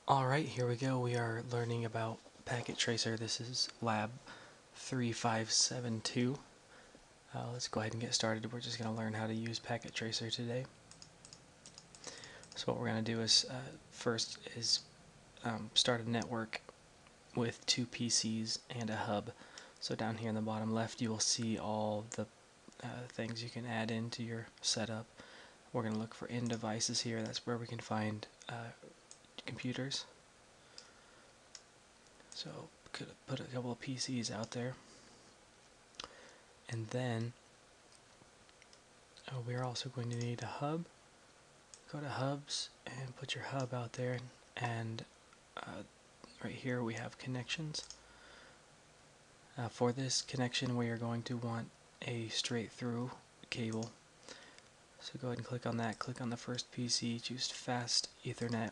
Alright, here we go. We are learning about Packet Tracer. This is lab 3572. Let's go ahead and get started. We're just going to learn how to use Packet Tracer today. So what we're going to do is first is start a network with two PCs and a hub. So down here in the bottom left you will see all the things you can add into your setup. We're going to look for end devices here. That's where we can find computers. So could put a couple of PCs out there, and then we're also going to need a hub. Go to hubs and put your hub out there, and right here we have connections. For this connection we are going to want a straight through cable. So go ahead and click on that, click on the first PC, choose fast Ethernet,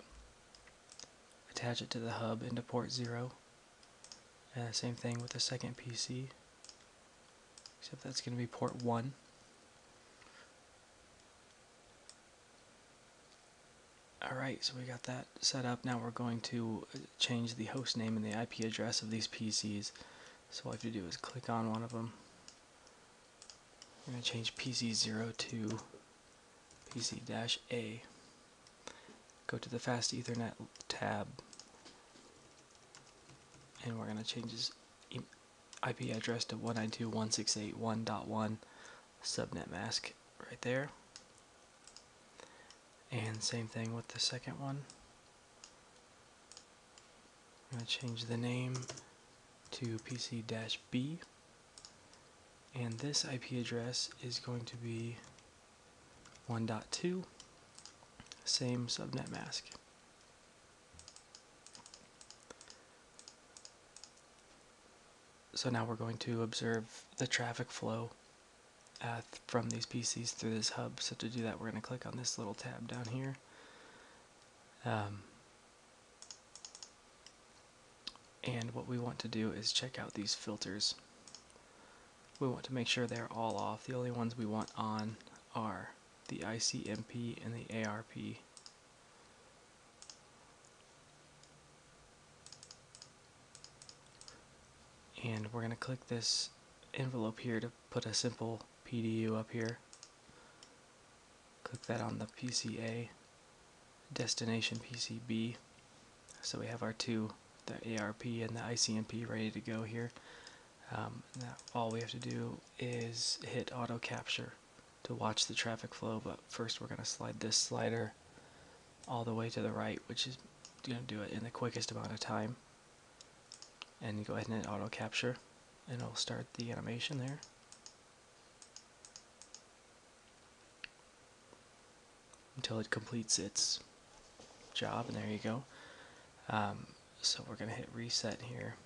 attach it to the hub into port 0. Same thing with the second PC, except that's going to be port 1. Alright, so we got that set up. Now we're going to change the host name and the IP address of these PCs. So all you have to do is click on one of them. We're going to change PC0 to PC-A. Go to the Fast Ethernet tab, and we're going to change this IP address to 192.168.1.1 subnet mask right there. And same thing with the second one. I'm going to change the name to PC-B, and this IP address is going to be 1.2, same subnet mask. So now we're going to observe the traffic flow from these PCs through this hub. So to do that, we're going to click on this little tab down here. And what we want to do is check out these filters. We want to make sure they're all off. The only ones we want on are the ICMP and the ARP. And we're going to click this envelope here to put a simple PDU up here. Click that on the PCA, destination PCB. So we have our two, the ARP and the ICMP, ready to go here. Now all we have to do is hit auto capture to watch the traffic flow, but first we're going to slide this slider all the way to the right, which is going to do it in the quickest amount of time. And go ahead and hit auto capture, and it'll start the animation there. Until it completes its job, and there you go. So we're going to hit reset here.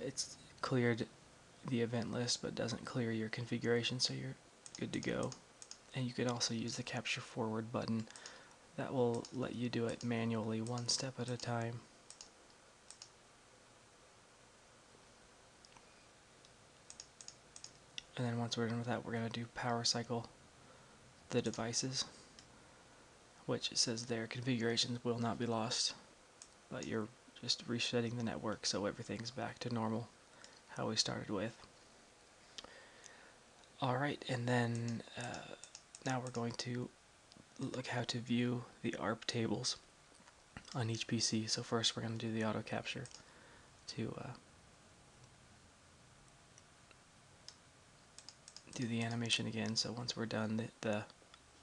It's cleared the event list but doesn't clear your configuration, so you're good to go. And you can also use the capture forward button. That will let you do it manually, one step at a time. And then once we're done with that, we're going to do power cycle the devices, which it says their configurations will not be lost, but you're just resetting the network so everything's back to normal, how we started with. Alright, and then now we're going to look how to view the ARP tables on each PC. So first we're going to do the auto capture to do the animation again. So once we're done, the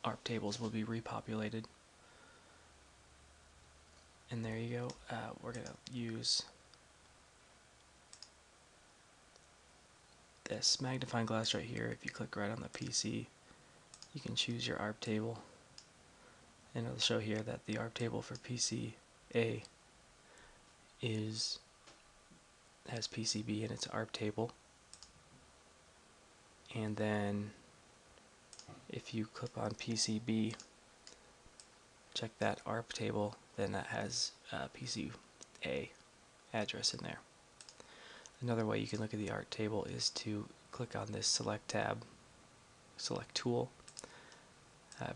ARP tables will be repopulated. And there you go. We're going to use this magnifying glass right here. If you click right on the PC, you can choose your ARP table, and it'll show here that the ARP table for PC-A has PCB in its ARP table. And then if you click on PCB, check that ARP table, then that has PC-A address in there. Another way you can look at the ARP table is to click on this select tab, select tool,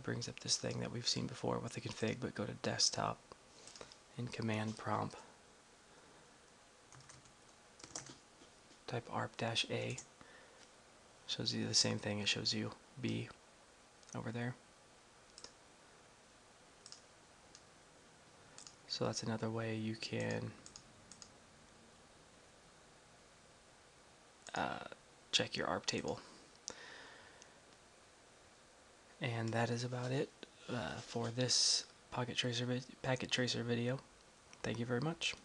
Brings up this thing that we've seen before with the config, but go to desktop and command prompt. Type arp-a. Shows you the same thing. It shows you B over there. So that's another way you can check your ARP table. And that is about it for this packet tracer video. Thank you very much.